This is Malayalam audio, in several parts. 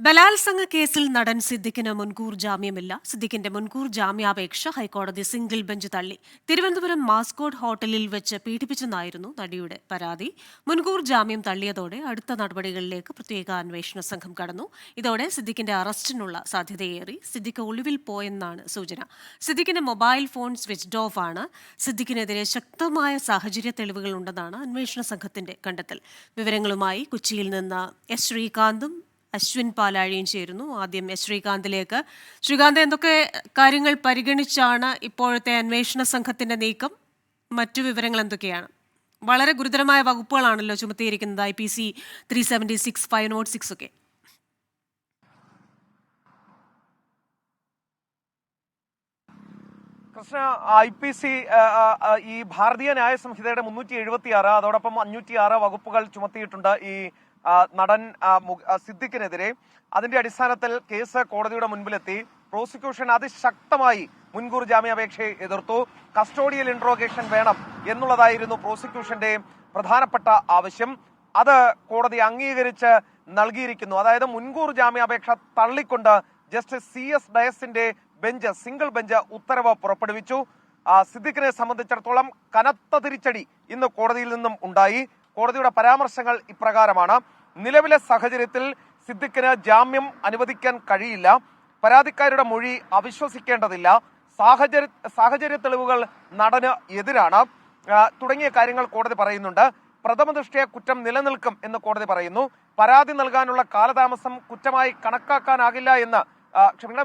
ബലാത്സംഗ കേസിൽ നടൻ സിദ്ദിഖിന് മുൻകൂർ ജാമ്യമില്ല. സിദ്ദിഖിന്റെ മുൻകൂർ ജാമ്യാപേക്ഷ ഹൈക്കോടതി സിംഗിൾ ബെഞ്ച് തള്ളി. തിരുവനന്തപുരം മാസ്കോട്ട് ഹോട്ടലിൽ വെച്ച് പീഡിപ്പിച്ചെന്നായിരുന്നു നടിയുടെ പരാതി. മുൻകൂർ ജാമ്യം തള്ളിയതോടെ അടുത്ത നടപടികളിലേക്ക് പ്രത്യേക അന്വേഷണ സംഘം കടന്നു. ഇതോടെ സിദ്ദിഖിന്റെ അറസ്റ്റിനുള്ള സാധ്യതയേറി. സിദ്ദിഖ് ഒളിവിൽ പോയെന്നാണ് സൂചന. സിദ്ദിഖിന്റെ മൊബൈൽ ഫോൺ സ്വിച്ച്ഡ് ഓഫ് ആണ്. സിദ്ദിഖിനെതിരെ ശക്തമായ സാഹചര്യ തെളിവുകളുണ്ടെന്നാണ് അന്വേഷണ സംഘത്തിന്റെ കണ്ടെത്തൽ. വിവരങ്ങളുമായി കൊച്ചിയിൽ നിന്ന് എസ് ശ്രീകാന്തും അശ്വിൻ പാലാഴിയും ചേരുന്നു. ആദ്യം എസ് ശ്രീകാന്തിലേക്ക്. ശ്രീകാന്ത്, എന്തൊക്കെ കാര്യങ്ങൾ പരിഗണിച്ചാണ് ഇപ്പോഴത്തെ അന്വേഷണ സംഘത്തിന്റെ നീക്കം? മറ്റു വിവരങ്ങൾ എന്തൊക്കെയാണ്? വളരെ ഗുരുതരമായ വകുപ്പുകളാണല്ലോ ചുമത്തിയിരിക്കുന്നത്, IPC 376, 506 ഒക്കെ. കൃഷ്ണ, IPC ഈ ഭാരതീയ ന്യായ സംഹിതയുടെ 376 അതോടൊപ്പം 506 വകുപ്പുകൾ ചുമത്തിയിട്ടുണ്ട് ഈ നടൻ സിദ്ദിഖിനെതിരെ. അതിന്റെ അടിസ്ഥാനത്തിൽ കേസ് കോടതിയുടെ മുൻപിലെത്തി. പ്രോസിക്യൂഷൻ അതിശക്തമായി മുൻകൂർ ജാമ്യാപേക്ഷയെ എതിർത്തു. കസ്റ്റോഡിയൽ ഇൻട്രോഗേഷൻ വേണം എന്നുള്ളതായിരുന്നു പ്രോസിക്യൂഷന്റെ പ്രധാനപ്പെട്ട ആവശ്യം. അത് കോടതി അംഗീകരിച്ച് നൽകിയിരിക്കുന്നു. അതായത് മുൻകൂർ ജാമ്യാപേക്ഷ തള്ളിക്കൊണ്ട് ജസ്റ്റിസ് CS ഡയസിന്റെ ബെഞ്ച്, സിംഗിൾ ബെഞ്ച് ഉത്തരവ് പുറപ്പെടുവിച്ചു. സിദ്ദിഖിനെ സംബന്ധിച്ചിടത്തോളം കനത്ത തിരിച്ചടി ഇന്ന് കോടതിയിൽ നിന്നും ഉണ്ടായി. കോടതിയുടെ പരാമർശങ്ങൾ ഇപ്രകാരമാണ്: നിലവിലെ സാഹചര്യത്തിൽ സിദ്ദിഖിന് ജാമ്യം അനുവദിക്കാൻ കഴിയില്ല, പരാതിക്കാരുടെ മൊഴി അവിശ്വസിക്കേണ്ടതില്ല, സാഹചര്യ തെളിവുകൾ നടന് എതിരാണ് തുടങ്ങിയ കാര്യങ്ങൾ കോടതി പറയുന്നുണ്ട്. പ്രഥമ ദൃഷ്ട്യാ കുറ്റം നിലനിൽക്കും എന്ന് കോടതി പറയുന്നു. പരാതി നൽകാനുള്ള കാലതാമസം കുറ്റമായി കണക്കാക്കാനാകില്ല എന്ന്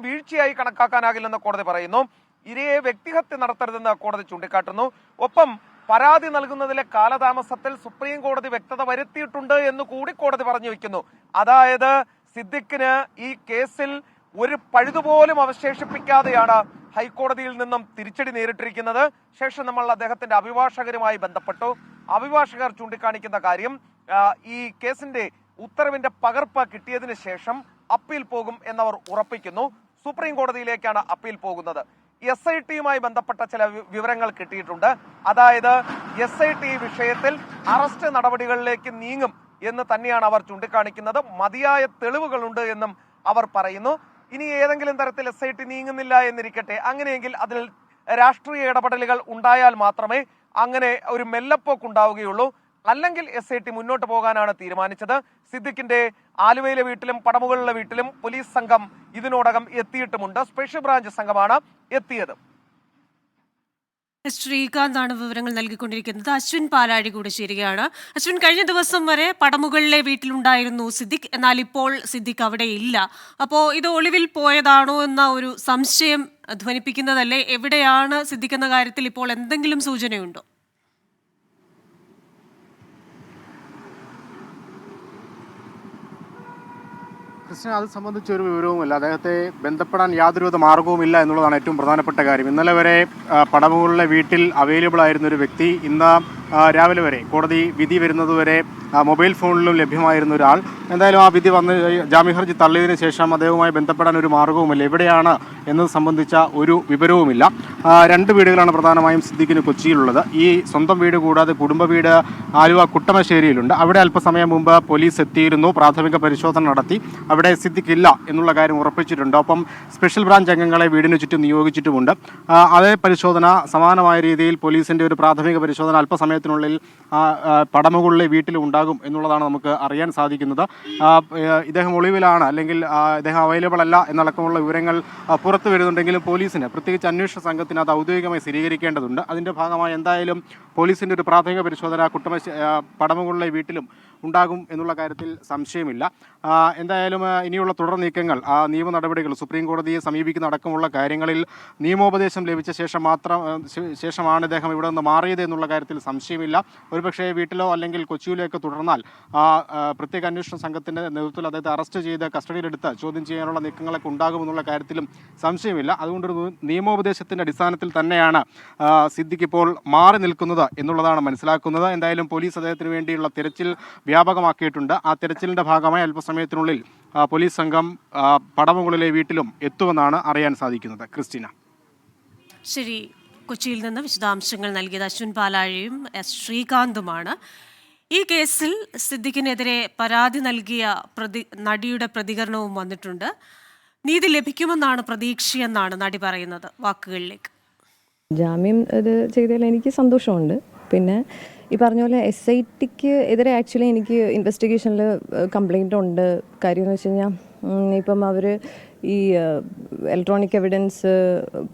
വീഴ്ചയായി കണക്കാക്കാനാകില്ലെന്ന് കോടതി പറയുന്നു. ഇരയെ വ്യക്തിഹത്യ നടത്തരുതെന്ന് കോടതി ചൂണ്ടിക്കാട്ടുന്നു. ഒപ്പം പരാതി നൽകുന്നതിലെ കാലതാമസത്തിൽ സുപ്രീം കോടതി വ്യക്തത വരുത്തിയിട്ടുണ്ട് എന്ന് കൂടി കോടതി പറഞ്ഞു വെക്കുന്നു. അതായത് സിദ്ദിഖിന് ഈ കേസിൽ ഒരു പഴുതുപോലും അവശേഷിപ്പിക്കാതെയാണ് ഹൈക്കോടതിയിൽ നിന്നും തിരിച്ചടി നേരിട്ടിരിക്കുന്നത്. ശേഷം നമ്മൾ അദ്ദേഹത്തിന്റെ അഭിഭാഷകരുമായി ബന്ധപ്പെട്ടു. അഭിഭാഷകർ ചൂണ്ടിക്കാണിക്കുന്ന കാര്യം, ഈ കേസിന്റെ ഉത്തരവിന്റെ പകർപ്പ് കിട്ടിയതിനു ശേഷം അപ്പീൽ പോകും എന്നവർ ഉറപ്പിക്കുന്നു. സുപ്രീം കോടതിയിലേക്കാണ് അപ്പീൽ പോകുന്നത്. SITയുമായി ബന്ധപ്പെട്ട ചില വിവരങ്ങൾ കിട്ടിയിട്ടുണ്ട്. അതായത് SIT വിഷയത്തിൽ അറസ്റ്റ് നടപടികളിലേക്ക് നീങ്ങും എന്ന് തന്നെയാണ് അവർ ചൂണ്ടിക്കാണിക്കുന്നത്. മതിയായ തെളിവുകളുണ്ട് എന്നും അവർ പറയുന്നു. ഇനി ഏതെങ്കിലും തരത്തിൽ SIT നീങ്ങുന്നില്ല എന്നിരിക്കട്ടെ, അങ്ങനെയെങ്കിൽ അതിൽ രാഷ്ട്രീയ ഇടപെടലുകൾ ഉണ്ടായാൽ മാത്രമേ അങ്ങനെ ഒരു മെല്ലപ്പോക്കുണ്ടാവുകയുള്ളൂ. അല്ലെങ്കിൽ SIT മുന്നോട്ട് പോകാനാണ് തീരുമാനിച്ചത്. സിദ്ദിഖിന്റെ ആലുവയിലെ വീട്ടിലും പടമുകളിലെ വീട്ടിലും പോലീസ് സംഘം ഇതിനോടകം എത്തിയിട്ടുമുണ്ട്. സ്പെഷ്യൽ ബ്രാഞ്ച് സംഘമാണ് എത്തിയത്. ശ്രീകാന്താണ് വിവരങ്ങൾ നൽകിക്കൊണ്ടിരിക്കുന്നത്. അശ്വിൻ പാലാഴി കൂടെ ചേരുകയാണ്. അശ്വിൻ, കഴിഞ്ഞ ദിവസം വരെ പടമുകളിലെ വീട്ടിലുണ്ടായിരുന്നു സിദ്ദിഖ്, എന്നാൽ ഇപ്പോൾ സിദ്ദിഖ് അവിടെ ഇല്ല. അപ്പോൾ ഇത് ഒളിവിൽ പോയതാണോ എന്ന ഒരു സംശയം ധ്വനിപ്പിക്കുന്നതല്ലേ? എവിടെയാണ് സിദ്ദിഖ് എന്ന കാര്യത്തിൽ ഇപ്പോൾ എന്തെങ്കിലും സൂചനയുണ്ടോ? കൃഷ്ണ, അത് സംബന്ധിച്ചൊരു വിവരവുമില്ല. അദ്ദേഹത്തെ ബന്ധപ്പെടാൻ യാതൊരുവിധ മാർഗവുമില്ല എന്നുള്ളതാണ് ഏറ്റവും പ്രധാനപ്പെട്ട കാര്യം. ഇന്നലെ വരെ പടമുകളിലെ വീട്ടിൽ അവൈലബിൾ ആയിരുന്ന ഒരു വ്യക്തി ഇന്ന് രാവിലെ വരെ, കോടതി വിധി വരുന്നതുവരെ മൊബൈൽ ഫോണിലും ലഭ്യമായിരുന്ന ഒരാൾ എന്തായാലും ആ വിധി വന്ന് ജാമ്യ ഹർജി തള്ളിയതിനു ശേഷം അദ്ദേഹവുമായി ബന്ധപ്പെടാൻ ഒരു മാർഗവുമില്ല. എവിടെയാണ് എന്നത് സംബന്ധിച്ച ഒരു വിവരവുമില്ല. 2 വീടുകളാണ് പ്രധാനമായും സിദ്ദിഖിന് കൊച്ചിയിലുള്ളത്. ഈ സ്വന്തം വീട് കൂടാതെ കുടുംബ വീട് ആലുവ കുട്ടമശ്ശേരിയിലുണ്ട്. അവിടെ അല്പസമയം മുമ്പ് പോലീസ് എത്തിയിരുന്നു, പ്രാഥമിക പരിശോധന നടത്തി. അവിടെ സിദ്ദിഖ് ഇല്ല എന്നുള്ള കാര്യം ഉറപ്പിച്ചിട്ടുണ്ട്. ഒപ്പം സ്പെഷ്യൽ ബ്രാഞ്ച് അംഗങ്ങളെ വീടിന് ചുറ്റും നിയോഗിച്ചിട്ടുമുണ്ട്. അതേ പരിശോധന സമാനമായ രീതിയിൽ പോലീസിൻ്റെ ഒരു പ്രാഥമിക പരിശോധന അല്പസമയത്തിനുള്ളിൽ പടമുകളിലെ വീട്ടിൽ ഉണ്ടാകും എന്നുള്ളതാണ് നമുക്ക് അറിയാൻ സാധിക്കുന്നത്. ഇദ്ദേഹം ഒളിവിലാണ്, അല്ലെങ്കിൽ ഇദ്ദേഹം അവൈലബിൾ അല്ല എന്നടക്കമുള്ള വിവരങ്ങൾ പുറത്തു വരുന്നുണ്ടെങ്കിലും പോലീസിന്, പ്രത്യേകിച്ച് അന്വേഷണ സംഘത്തിന് അത് ഔദ്യോഗികമായി സ്ഥിരീകരിക്കേണ്ടതുണ്ട്. അതിൻ്റെ ഭാഗമായി എന്തായാലും പോലീസിൻ്റെ ഒരു പ്രാഥമിക പരിശോധന പടമുകളിലെ വീട്ടിലും ഉണ്ടാകും എന്നുള്ള കാര്യത്തിൽ സംശയമില്ല. എന്തായാലും ഇനിയുള്ള തുടർ നീക്കങ്ങൾ, നിയമ നടപടികൾ, സുപ്രീം കോടതിയെ സമീപിക്കുന്ന അടക്കമുള്ള കാര്യങ്ങളിൽ നിയമോപദേശം ലഭിച്ച ശേഷമാണ് ഇദ്ദേഹം ഇവിടെ നിന്ന് മാറിയത് എന്നുള്ള കാര്യത്തിൽ സംശയമില്ല. ഒരുപക്ഷെ വീട്ടിലോ അല്ലെങ്കിൽ കൊച്ചിയിലേക്ക് തുടർന്നാൽ പ്രത്യേക അന്വേഷണ സംഘത്തിൻ്റെ നേതൃത്വത്തിൽ അദ്ദേഹത്തെ അറസ്റ്റ് ചെയ്ത് കസ്റ്റഡിയിലെടുത്ത് ചോദ്യം ചെയ്യാനുള്ള നീക്കങ്ങളൊക്കെ ഉണ്ടാകുമെന്നുള്ള കാര്യത്തിലും സംശയമില്ല. അതുകൊണ്ടൊരു നിയമോപദേശത്തിൻ്റെ അടിസ്ഥാനത്തിൽ തന്നെയാണ് സിദ്ദിഖ് ഇപ്പോൾ മാറി നിൽക്കുന്നത് എന്നുള്ളതാണ് മനസ്സിലാക്കുന്നത്. എന്തായാലും പോലീസ് അദ്ദേഹത്തിന് വേണ്ടിയുള്ള തിരച്ചിൽ വ്യാപകമാക്കിയിട്ടുണ്ട്. ആ തിരച്ചിലിൻ്റെ ഭാഗമായി അല്പസമയത്തിനുള്ളിൽ പോലീസ് സംഘം പടമുകളിലെ വീട്ടിലും എത്തുമെന്നാണ് അറിയാൻ സാധിക്കുന്നത്. ക്രിസ്റ്റീന. ശരി, കൊച്ചിയിൽ നിന്ന് വിശദാംശങ്ങൾ നൽകിയത് അശ്വിൻ പാലാഴിയും എസ് ശ്രീകാന്തുമാണ്. ഈ കേസിൽ സിദ്ദിഖിനെതിരെ പരാതി നൽകിയ നടിയുടെ പ്രതികരണവും വന്നിട്ടുണ്ട്. നീതി ലഭിക്കുമെന്നാണ് പ്രതീക്ഷയെന്നാണ് നടി പറയുന്നത്. വാക്കുകളിലേക്ക്. ജാമ്യം ഇത് ചെയ്തതിൽ എനിക്ക് സന്തോഷമുണ്ട്. പിന്നെ ഈ പറഞ്ഞ പോലെ SITക്ക് എതിരെ ആക്ച്വലി എനിക്ക് ഇൻവെസ്റ്റിഗേഷനിൽ കംപ്ലയിൻ്റ് ഉണ്ട്. കാര്യം എന്ന് വെച്ച് കഴിഞ്ഞാൽ ഇപ്പം അവർ ഈ ഇലക്ട്രോണിക് എവിഡൻസ്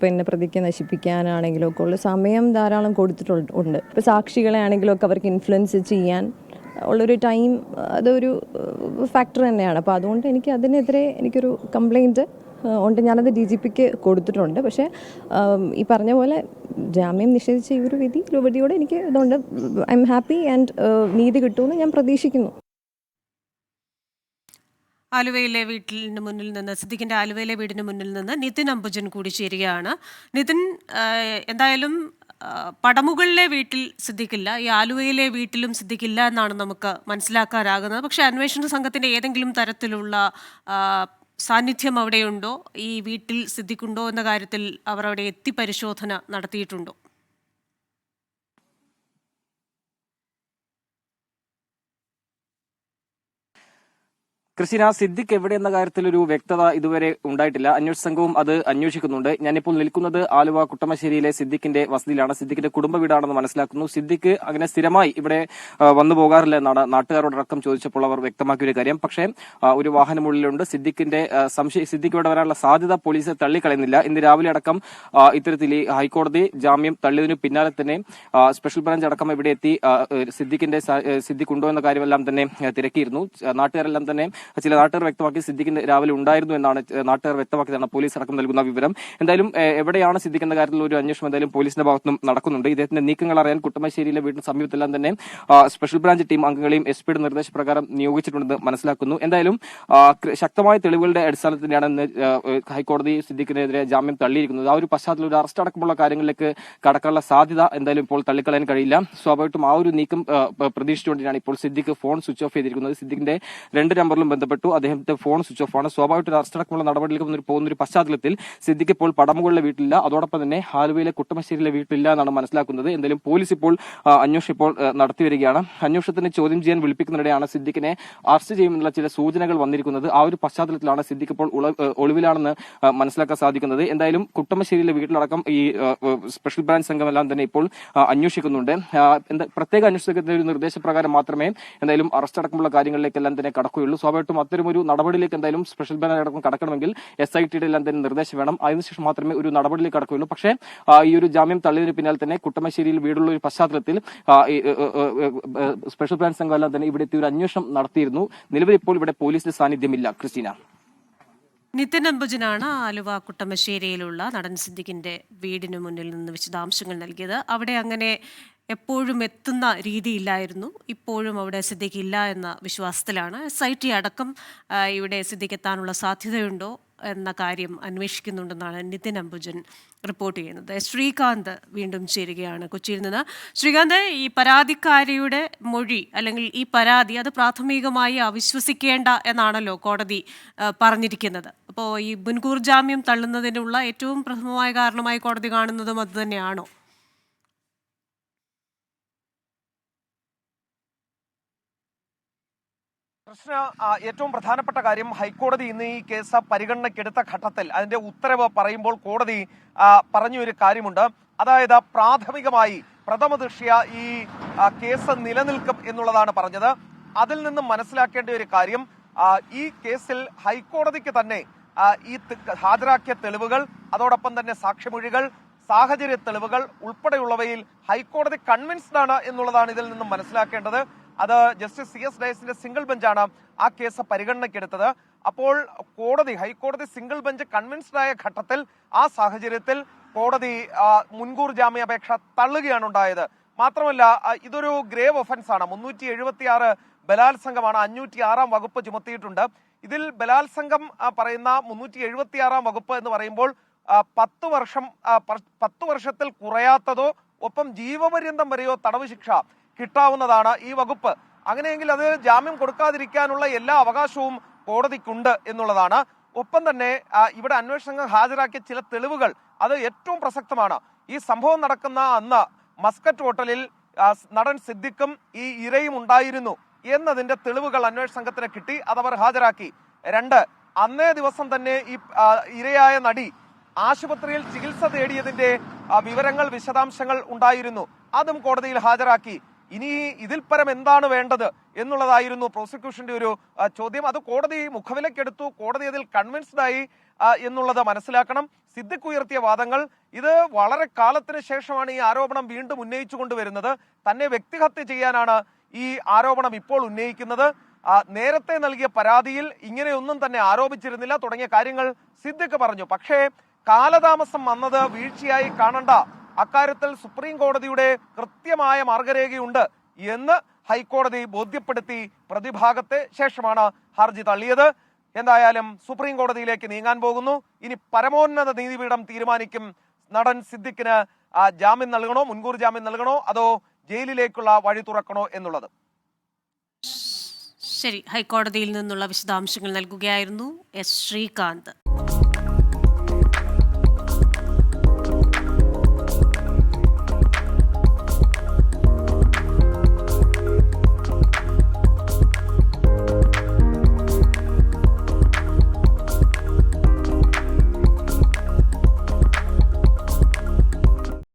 പിന്നെ പ്രതിക്ക് നശിപ്പിക്കാനാണെങ്കിലും ഒക്കെ ഉള്ള സമയം ധാരാളം കൊടുത്തിട്ടുണ്ട്. ഇപ്പോൾ സാക്ഷികളെ ആണെങ്കിലും ഒക്കെ അവർക്ക് ഇൻഫ്ലുവൻസ് ചെയ്യാൻ ഉള്ളൊരു ടൈം അതൊരു ഫാക്ടർ തന്നെയാണ്. അപ്പോൾ അതുകൊണ്ട് എനിക്ക് അതിനെതിരെ എനിക്കൊരു കംപ്ലയിൻറ്റ് ഉണ്ട്. ഞാനത് DGPക്ക് കൊടുത്തിട്ടുണ്ട്. പക്ഷേ ഈ പറഞ്ഞ പോലെ ജാമ്യം നിഷേധിച്ച ഈ ഒരു വിധിയോടെ എനിക്ക് ഇതുകൊണ്ട് ഐ എം ഹാപ്പി ആൻഡ് നീതി കിട്ടുമെന്ന് ഞാൻ പ്രതീക്ഷിക്കുന്നു. ആലുവയിലെ വീട്ടിന് മുന്നിൽ നിന്ന് സിദ്ദിഖിന്റെ ആലുവയിലെ വീടിന് മുന്നിൽ നിന്ന് നിതിൻ അംബുജൻ കൂടി ചേരുകയാണ്. നിതിൻ, എന്തായാലും പടമുകളിലെ വീട്ടിൽ സിദ്ദിഖില്ല, ഈ ആലുവയിലെ വീട്ടിലും സിദ്ദിഖില്ല എന്നാണ് നമുക്ക് മനസ്സിലാക്കാനാകുന്നത്. പക്ഷേ അന്വേഷണ സംഘത്തിന്റെ ഏതെങ്കിലും തരത്തിലുള്ള സാന്നിധ്യം അവിടെയുണ്ടോ? ഈ വീട്ടിൽ സിദ്ദിഖുണ്ടോ എന്ന കാര്യത്തിൽ അവർ അവിടെ എത്തി പരിശോധന നടത്തിയിട്ടുണ്ടോ? ക്രിസ്റ്റീന, സിദ്ദിഖ് എവിടെ എന്ന കാര്യത്തിൽ ഒരു വ്യക്തത ഇതുവരെ ഉണ്ടായിട്ടില്ല. അന്വേഷണ സംഘവും അത് അന്വേഷിക്കുന്നുണ്ട്. ഞാനിപ്പോൾ നിൽക്കുന്നത് ആലുവ കുട്ടമശ്ശേരിയിലെ സിദ്ദിഖിന്റെ വസതിയിലാണ്. സിദ്ദിഖിന്റെ കുടുംബ വീടാണെന്ന് മനസ്സിലാക്കുന്നു. സിദ്ദിഖ് അങ്ങനെ സ്ഥിരമായി ഇവിടെ വന്നു പോകാറില്ല എന്നാണ് നാട്ടുകാരോടക്കം ചോദിച്ചപ്പോൾ അവർ വ്യക്തമാക്കിയ ഒരു കാര്യം. പക്ഷേ ഒരു വാഹനമുള്ളിലുണ്ട്. സിദ്ദിഖ് ഇവിടെ വരാനുള്ള സാധ്യത പോലീസ് തള്ളിക്കളയുന്നില്ല. ഇന്ന് രാവിലെ അടക്കം ഇത്തരത്തിൽ ഈ ഹൈക്കോടതി ജാമ്യം തള്ളിയതിനു പിന്നാലെ തന്നെ സ്പെഷ്യൽ ബ്രാഞ്ച് അടക്കം ഇവിടെ എത്തി സിദ്ദിഖ് ഉണ്ടോ എന്ന കാര്യമെല്ലാം തന്നെ തിരക്കിയിരുന്നു. നാട്ടുകാരെല്ലാം തന്നെ ചില നാട്ടുകാർ വ്യക്തമാക്കി സിദ്ദിഖിന് രാവിലെ ഉണ്ടായിരുന്നു എന്നാണ് നാട്ടുകാർ വ്യക്തമാക്കിയതാണ് പോലീസ് അടക്കം നൽകുന്ന വിവരം. എന്തായാലും എവിടെയാണ് സിദ്ദിഖ് എന്ന കാര്യത്തിൽ ഒരു അന്വേഷണം എന്തായാലും പോലീസിന്റെ ഭാഗത്തുനിന്നും നടക്കുന്നുണ്ട്. ഇദ്ദേഹത്തിന്റെ നീക്കങ്ങൾ അറിയാൻ കുട്ടമശ്ശേരിയിലെ വീടിന് സമീപത്തെല്ലാം തന്നെ സ്പെഷ്യൽ ബ്രാഞ്ച് ടീം അംഗങ്ങളെയും SP യുടെ നിർദ്ദേശപ്രകാരം നിയോഗിച്ചിട്ടുണ്ടെന്ന് മനസ്സിലാക്കുന്നു. എന്തായാലും ശക്തമായ തെളിവുകളുടെ അടിസ്ഥാനത്തിൽ തന്നെയാണ് ഇന്ന് ഹൈക്കോടതി സിദ്ദിഖിനെതിരെ ജാമ്യം തള്ളിയിരിക്കുന്നത്. ആ ഒരു പശ്ചാത്തലത്തിൽ ഒരു അറസ്റ്റ് അടക്കമുള്ള കാര്യങ്ങളിലേക്ക് കടക്കാനുള്ള സാധ്യത എന്തായാലും ഇപ്പോൾ തള്ളിക്കളയാൻ കഴിയില്ല. സ്വാഭാവികമായിട്ടും ആ ഒരു നീക്കം പ്രതീക്ഷിച്ചുകൊണ്ടാണ് ഇപ്പോൾ സിദ്ദിഖ് ഫോൺ സ്വിച്ച് ഓഫ് ചെയ്തിരിക്കുന്നത്. സിദ്ദിഖിന്റെ 2 നമ്പറിലും ബന്ധപ്പെട്ടു അദ്ദേഹത്തെ ഫോൺ സ്വിച്ച് ഓഫ് ആണ്. സ്വാഭാവികമായിട്ട് അറസ്റ്റടക്കമുള്ള നടപടിയിലേക്ക് പോകുന്ന ഒരു പശ്ചാത്തലത്തിൽ സിദ്ദിഖ് ഇപ്പോൾ പടമുകളിലെ വീട്ടിലില്ല. അതോടൊപ്പം തന്നെ ആലുവയിലെ കുട്ടമശ്ശേരിയിലെ വീട്ടിലില്ല എന്നാണ് മനസ്സിലാക്കുന്നത്. എന്തായാലും പോലീസ് ഇപ്പോൾ അന്വേഷണം ഇപ്പോൾ നടത്തിവരികയാണ്. അന്വേഷണത്തിന് ചോദ്യം ചെയ്യാൻ വിളിപ്പിക്കുന്നതിനിടെയാണ് സിദ്ദിഖിനെ അറസ്റ്റ് ചെയ്യുമെന്നുള്ള ചില സൂചനകൾ വന്നിരിക്കുന്നത്. ആ ഒരു പശ്ചാത്തലത്തിലാണ് സിദ്ദിഖ് ഇപ്പോൾ ഒളിവിലാണെന്ന് മനസ്സിലാക്കാൻ സാധിക്കുന്നത്. എന്തായാലും കുട്ടമശ്ശേരിയിലെ വീട്ടിലടക്കം ഈ സ്പെഷ്യൽ ബ്രാഞ്ച് സംഘമെല്ലാം തന്നെ ഇപ്പോൾ അന്വേഷിക്കുന്നുണ്ട്. പ്രത്യേക അന്വേഷണത്തിന്റെ ഒരു നിർദ്ദേശപ്രകാരം മാത്രമേ എന്തായാലും അറസ്റ്റ് അടക്കമുള്ള കാര്യങ്ങളിലേക്കെല്ലാം തന്നെ കടക്കുകയുള്ളൂ. സ്വാഭാവികമായിട്ടും അത്തരമൊരു നടപടിയിലേക്ക് എന്തായാലും സ്പെഷ്യൽ ബ്രാഞ്ച് അടക്കം കടക്കണമെങ്കിൽ SITയുടെ എല്ലാം തന്നെ നിർദ്ദേശം വേണം. അതിനുശേഷം മാത്രമേ ഒരു നടപടിയിലേക്ക് കടക്കുകയുള്ളൂ. പക്ഷേ ഈ ഒരു ജാമ്യം തള്ളിയതിന് പിന്നാലെ തന്നെ കുട്ടമശ്ശേരിയിൽ വീടുള്ള ഒരു പശ്ചാത്തലത്തിൽ സ്പെഷ്യൽ ബ്രാഞ്ച് സംഘം എല്ലാം തന്നെ ഇവിടെ എത്തി ഒരു അന്വേഷണം നടത്തിയിരുന്നു. നിലവിൽ ഇപ്പോൾ ഇവിടെ പോലീസിന്റെ സാന്നിധ്യമില്ല. ക്രിസ്റ്റീന. നിതിൻ അംബുജനാണ് ആലുവ കുട്ടമശ്ശേരിയിലുള്ള നടൻ സിദ്ദിഖിന്റെ വീടിന് മുന്നിൽ നിന്ന് വിശദാംശങ്ങൾ നൽകിയത്. അവിടെ അങ്ങനെ എപ്പോഴും എത്തുന്ന രീതിയില്ലായിരുന്നു. ഇപ്പോഴും അവിടെ സിദ്ദിഖ് ഇല്ല എന്ന വിശ്വാസത്തിലാണ്. SIT അടക്കം ഇവിടെ സിദ്ദിഖ് എത്താനുള്ള സാധ്യതയുണ്ടോ എന്ന കാര്യം അന്വേഷിക്കുന്നുണ്ടെന്നാണ് നിതിൻ അംബുജൻ റിപ്പോർട്ട് ചെയ്യുന്നത്. ശ്രീകാന്ത് വീണ്ടും ചേരുകയാണ് കൊച്ചിയിൽ നിന്ന്. ശ്രീകാന്ത്, ഈ പരാതിക്കാരിയുടെ മൊഴി അല്ലെങ്കിൽ ഈ പരാതി അത് പ്രാഥമികമായി അവിശ്വസിക്കേണ്ട എന്നാണല്ലോ കോടതി പറഞ്ഞിരിക്കുന്നത്. അപ്പോൾ ഈ മുൻകൂർ ജാമ്യം തള്ളുന്നതിനുള്ള ഏറ്റവും പ്രഥമമായ കാരണമായി കോടതി കാണുന്നതും അത് തന്നെയാണോ? കൃഷ്ണ, ഏറ്റവും പ്രധാനപ്പെട്ട കാര്യം ഹൈക്കോടതി ഇന്ന് ഈ കേസ് പരിഗണനയ്ക്കെടുത്ത ഘട്ടത്തിൽ അതിന്റെ ഉത്തരവ് പറയുമ്പോൾ കോടതി പറഞ്ഞ ഒരു കാര്യമുണ്ട്. അതായത് പ്രാഥമികമായി പ്രഥമ ദൃഷ്ട്യാ ഈ കേസ് നിലനിൽക്കും എന്നുള്ളതാണ് പറഞ്ഞത്. അതിൽ നിന്നും മനസ്സിലാക്കേണ്ട ഒരു കാര്യം, ഈ കേസിൽ ഹൈക്കോടതിക്ക് തന്നെ ഈ ഹാജരാക്കിയ തെളിവുകൾ, അതോടൊപ്പം തന്നെ സാക്ഷിമൊഴികൾ, സാഹചര്യ തെളിവുകൾ ഉൾപ്പെടെയുള്ളവയിൽ ഹൈക്കോടതി കൺവിൻസ്ഡ് ആണ് എന്നുള്ളതാണ് ഇതിൽ നിന്നും മനസ്സിലാക്കേണ്ടത്. അത് ജസ്റ്റിസ് CS ഡയസിന്റെ സിംഗിൾ ബെഞ്ചാണ് ആ കേസ് പരിഗണനയ്ക്കെടുത്തത്. അപ്പോൾ ഹൈക്കോടതി സിംഗിൾ ബെഞ്ച് കൺവിൻസ്ഡ് ആയ ഘട്ടത്തിൽ ആ സാഹചര്യത്തിൽ കോടതി മുൻകൂർ ജാമ്യാപേക്ഷ തള്ളുകയാണ് ഉണ്ടായത്. മാത്രമല്ല, ഇതൊരു ഗ്രേവ് ഒഫൻസ് ആണ്. 376 ബലാത്സംഗമാണ്. 506 വകുപ്പ് ചുമത്തിയിട്ടുണ്ട്. ഇതിൽ ബലാത്സംഗം പറയുന്ന 376 വകുപ്പ് എന്ന് പറയുമ്പോൾ 10 വർഷത്തിൽ കുറയാത്തതോ ഒപ്പം ജീവപര്യന്തം വരെയോ തടവ് ശിക്ഷ കിട്ടാവുന്നതാണ് ഈ വകുപ്പ്. അങ്ങനെയെങ്കിൽ അത് ജാമ്യം കൊടുക്കാതിരിക്കാനുള്ള എല്ലാ അവകാശവും കോടതിക്കുണ്ട് എന്നുള്ളതാണ്. ഒപ്പം തന്നെ ഇവിടെ അന്വേഷണ സംഘം ഹാജരാക്കിയ ചില തെളിവുകൾ അത് ഏറ്റവും പ്രസക്തമാണ്. ഈ സംഭവം നടക്കുന്ന അന്ന് മസ്കറ്റ് ഹോട്ടലിൽ നടൻ സിദ്ദിഖും ഈ ഇരയും ഉണ്ടായിരുന്നു എന്നതിന്റെ തെളിവുകൾ അന്വേഷണ സംഘത്തിന് കിട്ടി. അതവർ ഹാജരാക്കി. 2, അന്നേ ദിവസം തന്നെ ഈ ഇരയായ നടി ആശുപത്രിയിൽ ചികിത്സ തേടിയതിന്റെ വിവരങ്ങൾ, വിശദാംശങ്ങൾ ഉണ്ടായിരുന്നു. അതും കോടതിയിൽ ഹാജരാക്കി. ഇനി ഇതിൽ പരം എന്താണ് വേണ്ടത് എന്നുള്ളതായിരുന്നു പ്രോസിക്യൂഷന്റെ ഒരു ചോദ്യം. അത് കോടതി മുഖവിലക്കെടുത്തു. കോടതി അതിൽ കൺവിൻസ്ഡ് ആയി എന്നുള്ളത് മനസ്സിലാക്കണം. സിദ്ദിഖ് ഉയർത്തിയ വാദങ്ങൾ, ഇത് വളരെ കാലത്തിന് ശേഷമാണ് ഈ ആരോപണം വീണ്ടും ഉന്നയിച്ചു കൊണ്ടുവരുന്നത്. തന്നെ വ്യക്തിഹത്യ ചെയ്യാനാണ് ഈ ആരോപണം ഇപ്പോൾ ഉന്നയിക്കുന്നത്. നേരത്തെ നൽകിയ പരാതിയിൽ ഇങ്ങനെയൊന്നും തന്നെ ആരോപിച്ചിരുന്നില്ല തുടങ്ങിയ കാര്യങ്ങൾ സിദ്ദിഖ് പറഞ്ഞു. പക്ഷേ കാലതാമസം വന്നത് വീഴ്ചയായി കാണണ്ട, അക്കാര്യത്തിൽ സുപ്രീം കോടതിയുടെ കൃത്യമായ മാർഗരേഖയുണ്ട് എന്ന് ഹൈക്കോടതി ബോധ്യപ്പെടുത്തി പ്രതിഭാഗത്തെ ശേഷമാണ് ഹർജി തള്ളിയത്. എന്തായാലും സുപ്രീം കോടതിയിലേക്ക് നീങ്ങാൻ പോകുന്നു. ഇനി പരമോന്നത നീതിപീഠം തീരുമാനിക്കും നടൻ സിദ്ദിഖിന് ജാമ്യം നൽകണോ, മുൻകൂർ ജാമ്യം നൽകണോ, അതോ ജയിലിലേക്കുള്ള വഴി തുറക്കണോ എന്നുള്ളത്. ശരി, ഹൈക്കോടതിയിൽ നിന്നുള്ള വിശദാംശങ്ങൾ നൽകുകയായിരുന്നു എസ് ശ്രീകാന്ത്.